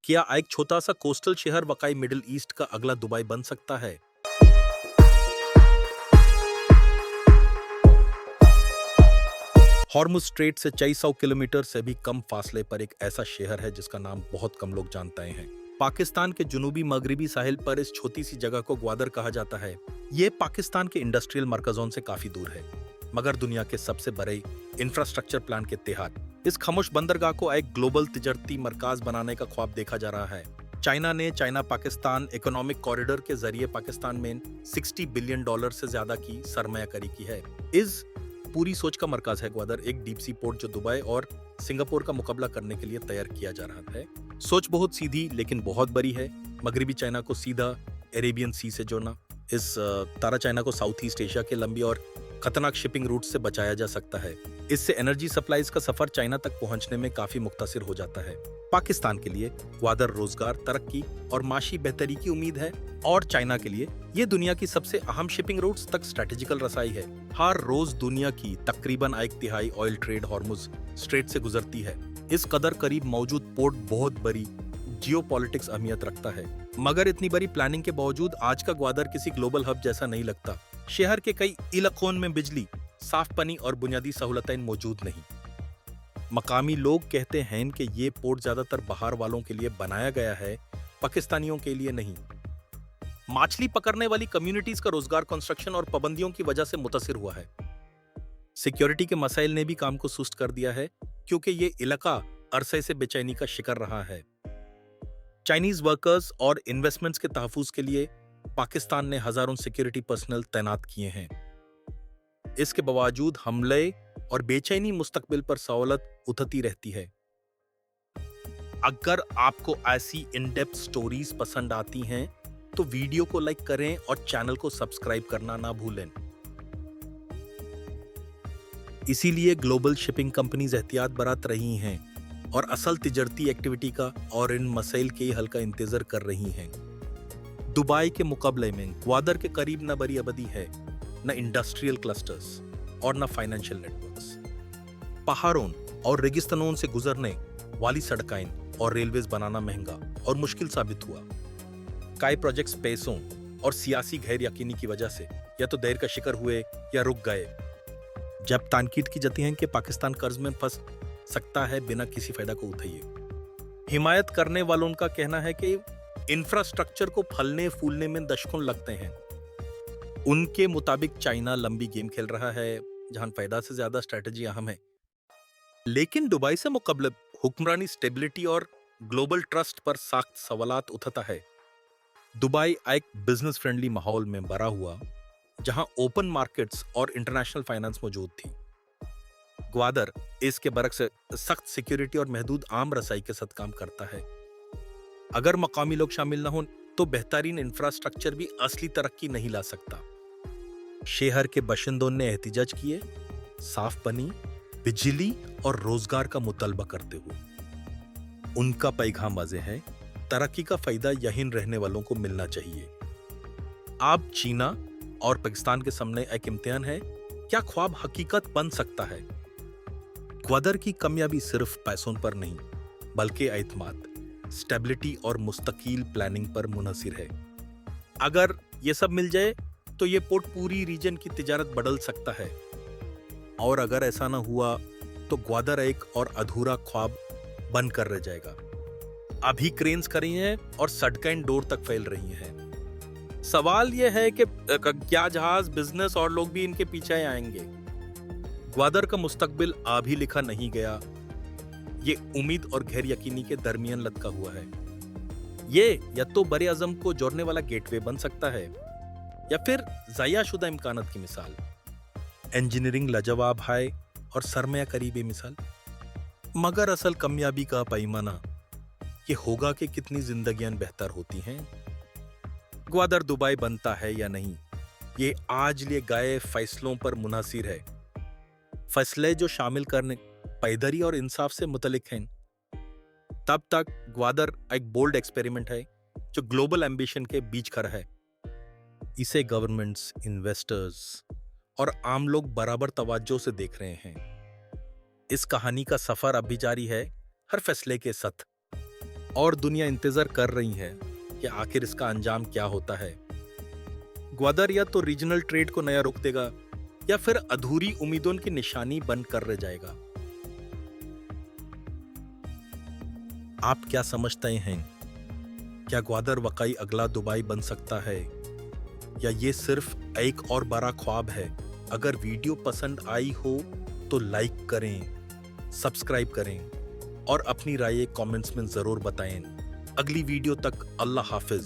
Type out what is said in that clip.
क्या एक छोटा सा कोस्टल शहर वाकई मिडिल ईस्ट का अगला दुबई बन सकता है? हॉर्मुज स्ट्रेट से 600 किलोमीटर से भी कम फासले पर एक ऐसा शहर है जिसका नाम बहुत कम लोग जानते हैं। पाकिस्तान के जुनूबी मगरबी साहिल पर इस छोटी सी जगह को ग्वादर कहा जाता है। ये पाकिस्तान के इंडस्ट्रियल मरकजों से काफी दूर है, मगर दुनिया के सबसे बड़े इंफ्रास्ट्रक्चर प्लान के तहत इस खामोश बंदरगाह को एक ग्लोबल तिजारती मरकज बनाने का ख्वाब देखा जा रहा है। चाइना ने चाइना पाकिस्तान इकोनॉमिक कॉरिडोर के जरिए पाकिस्तान में $60 बिलियन से ज्यादा की सरमायाकारी की है। इस पूरी सोच का मरकज है ग्वादर, एक डीप सी पोर्ट जो दुबई और सिंगापुर का मुकाबला करने के लिए तैयार किया जा रहा है। सोच बहुत सीधी लेकिन बहुत बड़ी है। मगरबी चाइना को सीधा अरेबियन सी से जोड़ना, इस तारा चाइना को साउथ ईस्ट एशिया के लंबी और खतरनाक शिपिंग रूट से बचाया जा सकता है। इससे एनर्जी सप्लाईज का सफर चाइना तक पहुंचने में काफी मुख्तसर हो जाता है। पाकिस्तान के लिए ग्वादर रोजगार, तरक्की और माशी बेहतरी की उम्मीद है, और चाइना के लिए ये दुनिया की सबसे अहम शिपिंग रूट्स तक स्ट्रेटेजिकल रसाई है। हर रोज दुनिया की तकरीबन 1/3 ऑयल ट्रेड हॉर्मुज स्ट्रेट से गुजरती है। इस कदर करीब मौजूद पोर्ट बहुत बड़ी जियोपॉलिटिक्स अहमियत रखता है, मगर इतनी बड़ी प्लानिंग के बावजूद आज का ग्वादर किसी ग्लोबल हब जैसा नहीं लगता। शहर के कई इलाकों में बिजली, साफ पानी और बुनियादी सहूलतें मौजूद नहीं। मकामी लोग कहते हैं कि ये पोर्ट ज्यादातर बाहर वालों के लिए बनाया गया है, पाकिस्तानियों के लिए नहीं। मछली पकड़ने वाली कम्युनिटीज का रोजगार कंस्ट्रक्शन और पाबंदियों की वजह से मुतासिर हुआ है। सिक्योरिटी के मसाइल ने भी काम को सुस्त कर दिया है, क्योंकि ये इलाका अरसे से बेचैनी का शिकार रहा है। चाइनीज वर्कर्स और इन्वेस्टमेंट्स के तहफुज के लिए पाकिस्तान ने हजारों सिक्योरिटी पर्सनल तैनात किए हैं। इसके बावजूद हमले और बेचैनी मुस्तकबिल पर सवालत उठती रहती है। अगर आपको ऐसी इन डेप्थ स्टोरीज पसंद आती हैं तो वीडियो को लाइक करें और चैनल को सब्सक्राइब करना ना भूलें। इसीलिए ग्लोबल शिपिंग कंपनीज एहतियात बरत रही हैं और असल तिजारती एक्टिविटी का और इन मसाइल के हल का इंतजार कर रही हैं। दुबई के मुकाबले में ग्वादर के करीब न बड़ी आबादी है, न इंडस्ट्रियल क्लस्टर्स और न फाइनेंशियल नेटवर्क्स। पहाड़ों और रेगिस्तानों से गुजरने वाली सड़कें और रेलवेज बनाना महंगा और मुश्किल साबित हुआ। कई प्रोजेक्ट्स पैसों और सियासी गैर यकीनी की वजह से या तो देर का शिकार हुए या रुक गए। जब तानकीद की जाती है कि पाकिस्तान कर्ज में फंस सकता है बिना किसी फायदा को उठाए। हिमायत करने वालों का कहना है कि इंफ्रास्ट्रक्चर को फलने फूलने में दशकों लगते हैं। उनके मुताबिक चाइना लंबी गेम खेल रहा है, जहां फायदा से ज्यादा स्ट्रेटजी अहम है। लेकिन दुबई से मुकाबले हुक्मरानी, स्टेबिलिटी और ग्लोबल ट्रस्ट पर सख्त सवालात उठता है। दुबई एक बिजनेस फ्रेंडली माहौल में बड़ा हुआ, जहां ओपन मार्केट्स और इंटरनेशनल फाइनेंस मौजूद थी। ग्वादर इसके बरक्स सख्त सिक्योरिटी और महदूद आम रसाई के साथ काम करता है। अगर मकामी लोग शामिल न हो तो बेहतरीन इंफ्रास्ट्रक्चर भी असली तरक्की नहीं ला सकता। शहर के बाशिंदों ने एहतिजाज किए, साफ पानी, बिजली और रोजगार का मुतालबा करते हुए। उनका पैगाम वाज़ेह है, तरक्की का फायदा यहीं रहने वालों को मिलना चाहिए। अब चीना और पाकिस्तान के सामने एक इम्तिहान है, क्या ख्वाब हकीकत बन सकता है? ग्वादर की कामयाबी सिर्फ पैसों पर नहीं, बल्कि एतमाद, स्टेबिलिटी और मुस्तकिल प्लानिंग पर मुनहसिर है। अगर ये सब मिल जाए तो ये पोर्ट पूरी रीजन की तिजारत बदल सकता है, और अगर ऐसा ना हुआ तो ग्वादर एक और अधूरा ख्वाब बन कर रह जाएगा। अभी क्रेन्स कर रही हैं और सड़कें डोर तक फैल रही हैं। सवाल यह है कि क्या जहाज, बिजनेस और लोग भी इनके पीछे आएंगे? ग्वादर का मुस्तकबिल अभी लिखा नहीं गया। ये उम्मीद और गैर यकीनी के दरमियान लटका हुआ है। ये या तो बड़े आजम को जोड़ने वाला गेटवे बन सकता है, या फिर ज़ाया-शुदा इम्कानात की मिसाल। इंजीनियरिंग लाजवाब है और सरमाया करीबी मिसाल, मगर असल कामयाबी का पैमाना ये होगा कि कितनी जिंदगियां बेहतर होती हैं। ग्वादर दुबई बनता है या नहीं, ये आज लिए गए फैसलों पर मुनासिर है। फैसले जो शामिल करने पायदारी और इंसाफ से मुतलिक हैं। तब तक ग्वादर एक बोल्ड एक्सपेरिमेंट है जो ग्लोबल एम्बिशन के बीच खड़ा है। इसे गवर्नमेंट्स, इन्वेस्टर्स और आम लोग बराबर तवज्जो से देख रहे हैं। इस कहानी का सफर अब भी जारी है, हर फैसले के साथ, और दुनिया इंतजार कर रही है कि आखिर इसका अंजाम क्या होता है। ग्वादर या तो रीजनल ट्रेड को नया रोक देगा या फिर अधूरी उम्मीदों की निशानी बन कर रह जाएगा। आप क्या समझते हैं? क्या ग्वादर वाकई अगला दुबई बन सकता है या ये सिर्फ एक और बड़ा ख्वाब है? अगर वीडियो पसंद आई हो तो लाइक करें, सब्सक्राइब करें और अपनी राय कमेंट्स में जरूर बताएं। अगली वीडियो तक अल्लाह हाफिज।